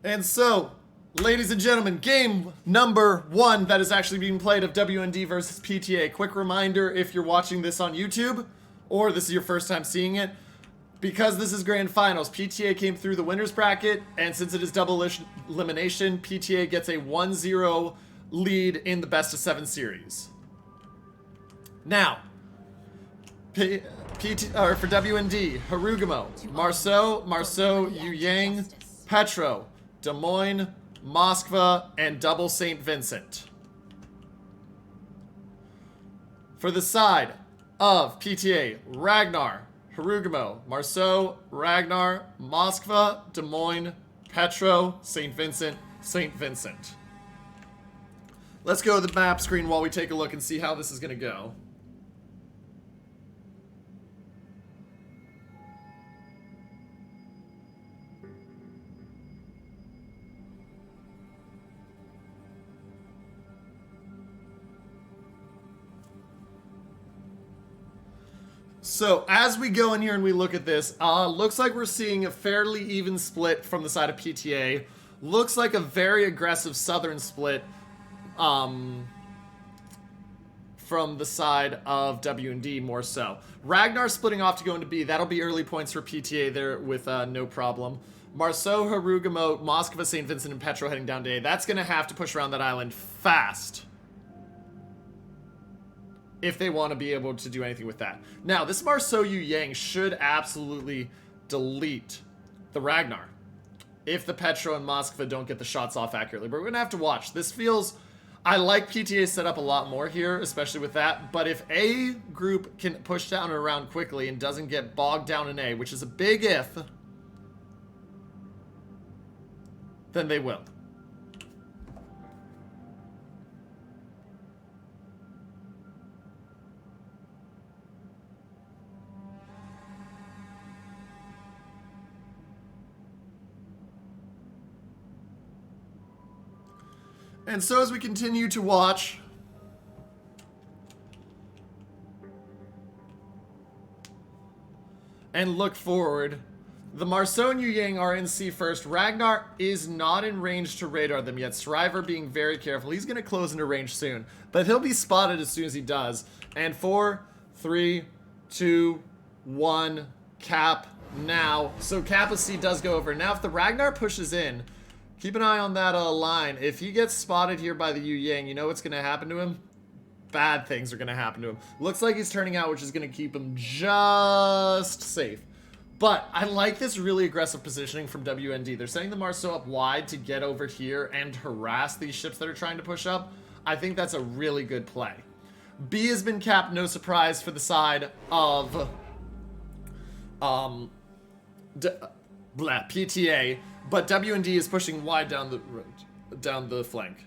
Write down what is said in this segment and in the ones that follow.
And so, ladies and gentlemen, game number 1 that is actually being played of W-N-D versus PTA. Quick reminder, if you're watching this on YouTube, or this is your first time seeing it, because this is grand finals, PTA came through the winner's bracket, and since it is double elimination, PTA gets a 1-0 lead in the best of 7 series. Now, for W-N-D, Harugumo, Marceau, Yu Yang, Petro, Des Moines, Moskva, and double St. Vincent. For the side of PTA, Ragnar, Harugumo, Marceau, Ragnar, Moskva, Des Moines, Petro, St. Vincent, St. Vincent. Let's go to the map screen while we take a look and see how this is going to go. So, as we go in here and we look at this, looks like we're seeing a fairly even split from the side of PTA. Looks like a very aggressive southern split from the side of W&D more so. Ragnar splitting off to go into B. That'll be early points for PTA there with no problem. Marceau, Harugumo, Moskva, St. Vincent, and Petro heading down to A. That's going to have to push around that island fast if they want to be able to do anything with that. Now, this Marceau Yu Yang should absolutely delete the Ragnar if the Petro and Moskva don't get the shots off accurately. But we're going to have to watch. This feels... I like PTA's setup a lot more here, especially with that. But if A group can push down and around quickly and doesn't get bogged down in A, which is a big if, then they will. And so as we continue to watch, and look forward, the Marceau and Yu Yang are in C first. Ragnar is not in range to radar them yet. Shriver being very careful. He's going to close into range soon, but he'll be spotted as soon as he does. And 4, 3, 2, 1, cap now. So cap of C does go over. Now if the Ragnar pushes in, keep an eye on that line. If he gets spotted here by the Yu Yang, you know what's going to happen to him? Bad things are going to happen to him. Looks like he's turning out, which is going to keep him just safe. But I like this really aggressive positioning from W&D. They're setting the Marceau up wide to get over here and harass these ships that are trying to push up. I think that's a really good play. B has been capped, no surprise, for the side of PTA. But W&D is pushing wide down the flank.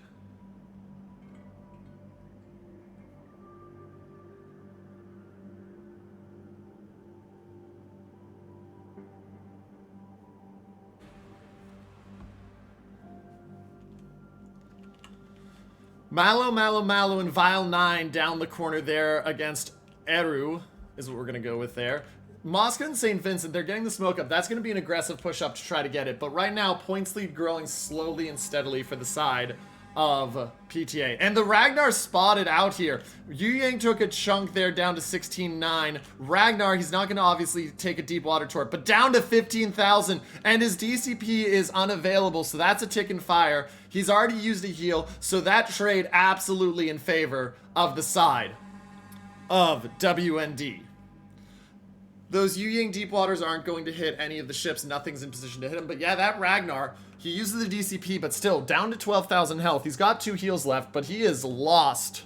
Malo, and Vile 9 down the corner there against Eru is what we're going to go with there. Moskva and St. Vincent, they're getting the smoke up. That's going to be an aggressive push-up to try to get it. But right now, points lead growing slowly and steadily for the side of PTA. And the Ragnar spotted out here. Yu Yang took a chunk there down to 16,900. Ragnar, he's not going to obviously take a deep water torp, but down to 15,000. And his DCP is unavailable, so that's a tick and fire. He's already used a heal, so that trade absolutely in favor of the side of W&D. Those Yu Yang deep waters aren't going to hit any of the ships. Nothing's in position to hit him. But yeah, that Ragnar, he uses the DCP, but still down to 12,000 health. He's got 2 heals left, but he has lost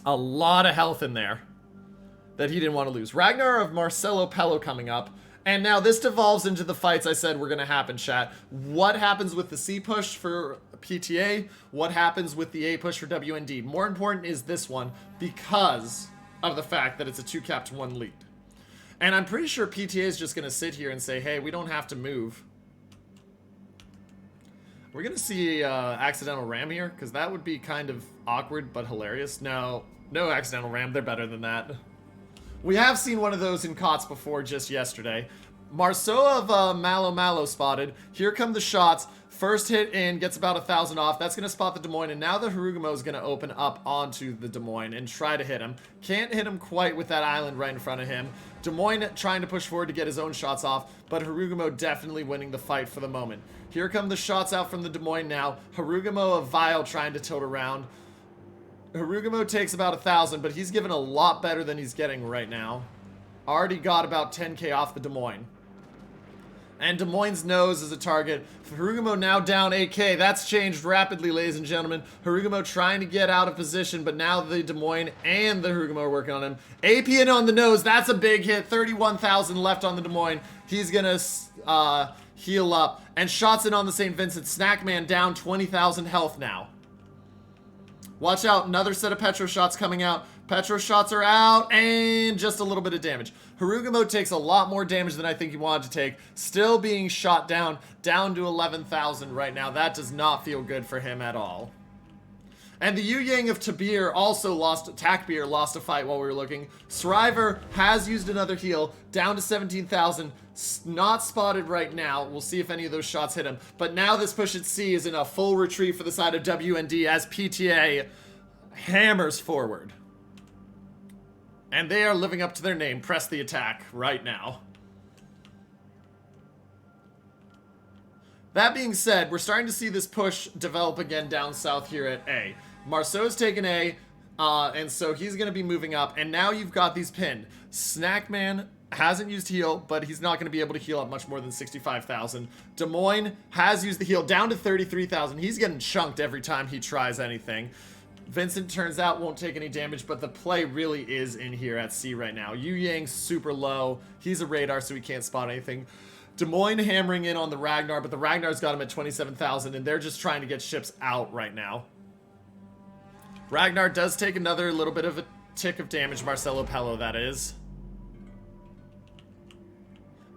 a lot of health in there that he didn't want to lose. Ragnar of Marcelo Pello coming up. And now this devolves into the fights I said were going to happen, chat. What happens with the C push for PTA? What happens with the A push for W&D? More important is this one because of the fact that it's a 2-1 lead. And I'm pretty sure PTA is just going to sit here and say, hey, we don't have to move. We're going to see accidental ram here, because that would be kind of awkward but hilarious. No accidental ram. They're better than that. We have seen one of those in KotS before just yesterday. Marceau of Malo spotted. Here come the shots. First hit in, gets about 1,000 off. That's going to spot the Des Moines, and now the Harugumo is going to open up onto the Des Moines and try to hit him. Can't hit him quite with that island right in front of him. Des Moines trying to push forward to get his own shots off, but Harugumo definitely winning the fight for the moment. Here come the shots out from the Des Moines now. Harugumo of Vile trying to tilt around. Harugumo takes about 1,000, but he's given a lot better than he's getting right now. Already got about 10k off the Des Moines. And Des Moines' nose is a target. Harugumo now down 8k. That's changed rapidly, ladies and gentlemen. Harugumo trying to get out of position, but now the Des Moines and the Harugumo are working on him. AP in on the nose. That's a big hit. 31,000 left on the Des Moines. He's going to heal up. And shots in on the St. Vincent. Snackman down 20,000 health now. Watch out. Another set of Petro shots coming out. Petro shots are out, and just a little bit of damage. Harugumo takes a lot more damage than I think he wanted to take. Still being shot down to 11,000 right now. That does not feel good for him at all. And the Yu Yang of Tabir also lost, Takbir lost a fight while we were looking. Sriver has used another heal, down to 17,000. Not spotted right now. We'll see if any of those shots hit him. But now this push at C is in a full retreat for the side of W-N-D as PTA hammers forward. And they are living up to their name. Press the attack right now. That being said, we're starting to see this push develop again down south here at A. Marceau's taken A, and so he's going to be moving up. And now you've got these pinned. Snackman hasn't used heal, but he's not going to be able to heal up much more than 65,000. Des Moines has used the heal down to 33,000. He's getting chunked every time he tries anything. Vincent turns out won't take any damage, but the play really is in here at C right now. Yu Yang's super low. He's a radar, so he can't spot anything. Des Moines hammering in on the Ragnar, but the Ragnar's got him at 27,000, and they're just trying to get ships out right now. Ragnar does take another little bit of a tick of damage, Marcelo Pello, that is.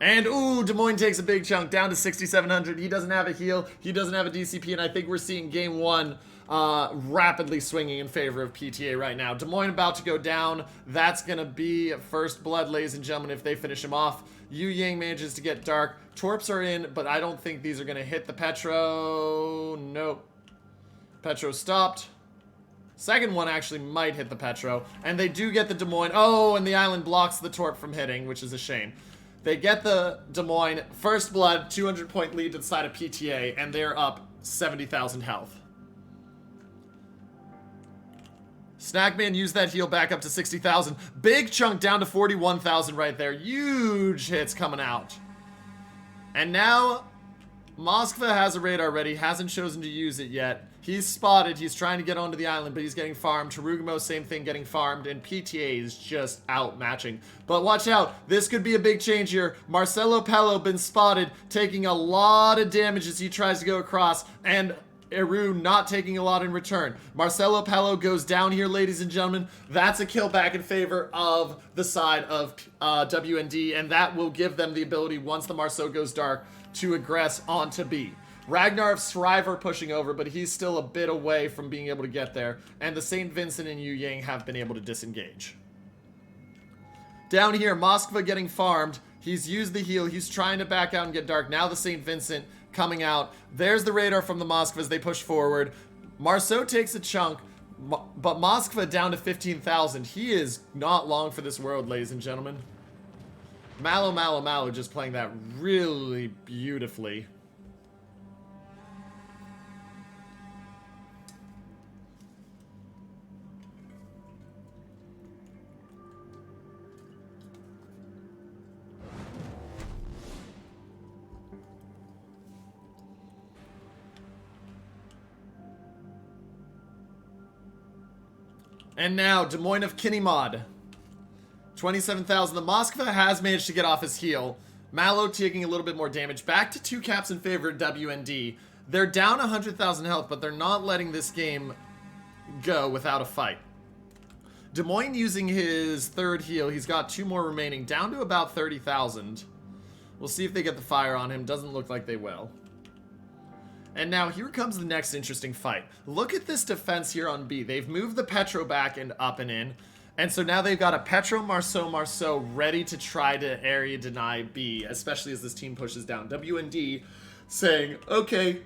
And, ooh, Des Moines takes a big chunk, down to 6,700. He doesn't have a heal. He doesn't have a DCP, and I think we're seeing game one rapidly swinging in favor of PTA right now. Des Moines about to go down. That's going to be first blood, ladies and gentlemen, if they finish him off. Yu Yang manages to get dark. Torps are in, but I don't think these are going to hit the Petro. Nope. Petro stopped. Second one actually might hit the Petro. And they do get the Des Moines. Oh, and the island blocks the Torp from hitting, which is a shame. They get the Des Moines. First blood, 200-point lead to the side of PTA, and they're up 70,000 health. Snackman used that heal back up to 60,000. Big chunk down to 41,000 right there. Huge hits coming out. And now, Moskva has a radar ready. Hasn't chosen to use it yet. He's spotted. He's trying to get onto the island, but he's getting farmed. Harugumo, same thing, getting farmed. And PTA is just outmatching. But watch out. This could be a big change here. Marcelo Pello been spotted, taking a lot of damage as he tries to go across. And Eru not taking a lot in return. Marcelo Pello goes down here, ladies and gentlemen. That's a kill back in favor of the side of W&D, and that will give them the ability, once the Marceau goes dark, to aggress onto B. Ragnar of Sriver pushing over, but he's still a bit away from being able to get there, and the St. Vincent and Yu Yang have been able to disengage. Down here, Moskva getting farmed. He's used the heal. He's trying to back out and get dark. Now the St. Vincent coming out. There's the radar from the Moskva as they push forward. Marceau takes a chunk, but Moskva down to 15,000. He is not long for this world, ladies and gentlemen. Malo just playing that really beautifully. And now, Des Moines of Kinnymod. 27,000. The Moskva has managed to get off his heal. Malo taking a little bit more damage. Back to 2 caps in favor of W&D. They're down 100,000 health, but they're not letting this game go without a fight. Des Moines using his third heal. He's got 2 more remaining. Down to about 30,000. We'll see if they get the fire on him. Doesn't look like they will. And now here comes the next interesting fight. Look at this defense here on B. They've moved the Petro back and up and in. And so now they've got a Petro, Marceau ready to try to area deny B, especially as this team pushes down. W&D saying, okay,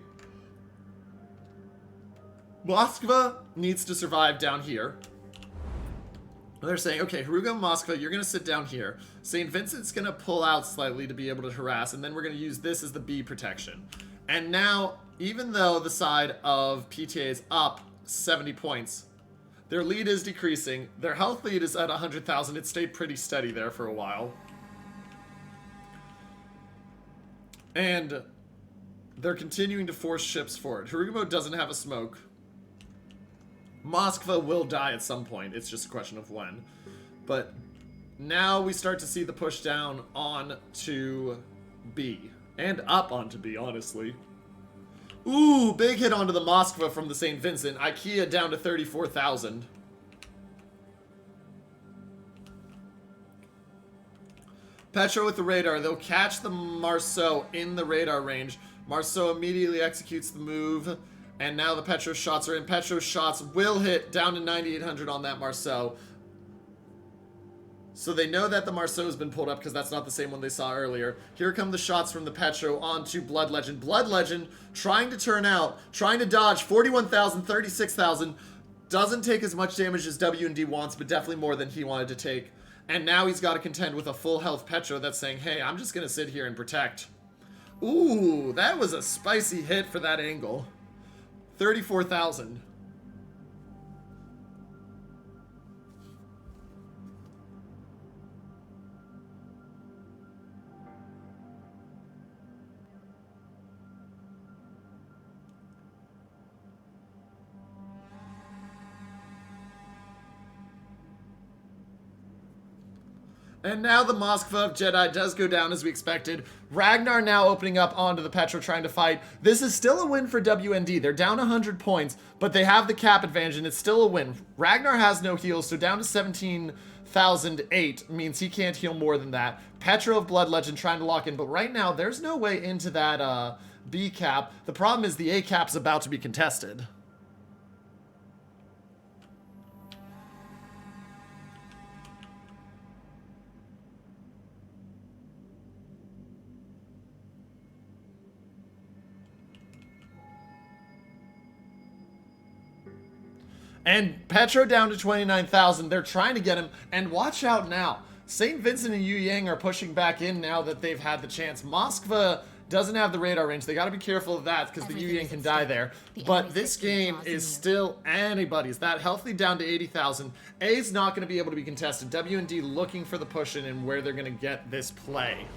Moskva needs to survive down here. They're saying, okay, Haruga and Moskva, you're going to sit down here. St. Vincent's going to pull out slightly to be able to harass, and then we're going to use this as the B protection. And now, even though the side of PTA is up 70 points, their lead is decreasing. Their health lead is at 100,000. It stayed pretty steady there for a while. And they're continuing to force ships forward. Harugumo doesn't have a smoke. Moskva will die at some point. It's just a question of when. But now we start to see the push down on to B. And up onto B, honestly. Ooh, big hit onto the Moskva from the St. Vincent. IKEA down to 34,000. Petro with the radar. They'll catch the Marceau in the radar range. Marceau immediately executes the move. And now the Petro shots are in. Petro shots will hit down to 9,800 on that Marceau. So they know that the Marceau has been pulled up because that's not the same one they saw earlier. Here come the shots from the Petro onto Blood Legend. Blood Legend trying to turn out, trying to dodge 41,000, 36,000. Doesn't take as much damage as W&D wants, but definitely more than he wanted to take. And now he's got to contend with a full health Petro that's saying, hey, I'm just going to sit here and protect. Ooh, that was a spicy hit for that angle. 34,000. And now the Moskva of Jedi does go down as we expected. Ragnar now opening up onto the Petro trying to fight. This is still a win for W&D. They're down 100 points, but they have the cap advantage and it's still a win. Ragnar has no heals, so down to 17,008 means he can't heal more than that. Petro of Blood Legend trying to lock in, but right now there's no way into that B cap. The problem is the A cap's about to be contested. And Petro down to 29,000. They're trying to get him. And watch out now. St. Vincent and Yu Yang are pushing back in now that they've had the chance. Moskva doesn't have the radar range. They got to be careful of that because the Yu Yang can die there. But this game is still anybody's. That health lead down to 80,000. A's not going to be able to be contested. W&D looking for the push in and where they're going to get this play.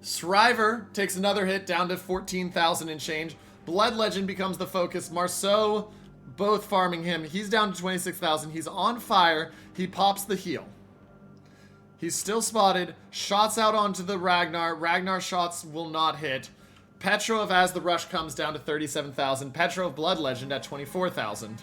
Shriver takes another hit down to 14,000 and change. Blood Legend becomes the focus. Marceau both farming him. He's down to 26,000. He's on fire. He pops the heal. He's still spotted. Shots out onto the Ragnar. Ragnar shots will not hit. Petrov, as the rush comes, down to 37,000. Petrov Blood Legend at 24,000.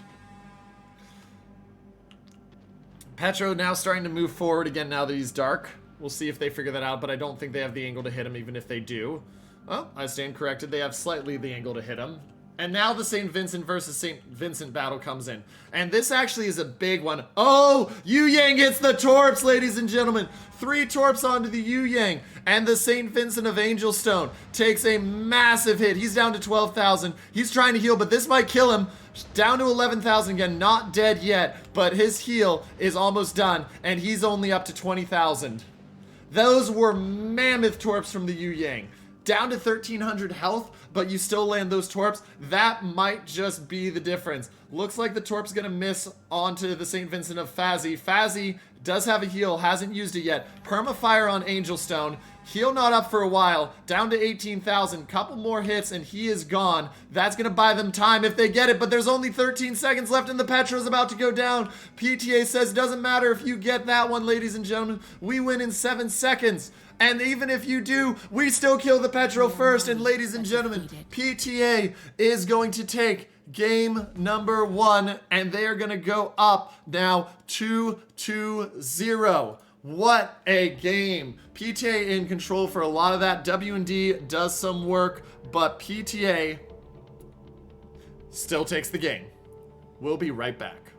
Petro now starting to move forward again now that he's dark. We'll see if they figure that out, but I don't think they have the angle to hit him, even if they do. Oh, I stand corrected. They have slightly the angle to hit him. And now the St. Vincent versus St. Vincent battle comes in. And this actually is a big one. Oh, Yu Yang hits the torps, ladies and gentlemen. 3 torps onto the Yu Yang. And the St. Vincent of Angelstone takes a massive hit. He's down to 12,000. He's trying to heal, but this might kill him. Down to 11,000 again. Not dead yet, but his heal is almost done. And he's only up to 20,000. Those were mammoth torps from the Yu Yang. Down to 1,300 health, but you still land those torps. That might just be the difference. Looks like the torp's gonna miss onto the St. Vincent of Fazzy. Fazzy does have a heal, hasn't used it yet. Permafire on Angelstone. Heal not up for a while. Down to 18,000. Couple more hits and he is gone. That's going to buy them time if they get it, but there's only 13 seconds left and the Petro's about to go down. PTA says, doesn't matter if you get that one, ladies and gentlemen. We win in 7 seconds. And even if you do, we still kill the Petro first. And ladies and gentlemen, PTA is going to take game number 1, and they are going to go up now 2-0. What a game. PTA in control for a lot of that. W&D does some work, but PTA still takes the game. We'll be right back.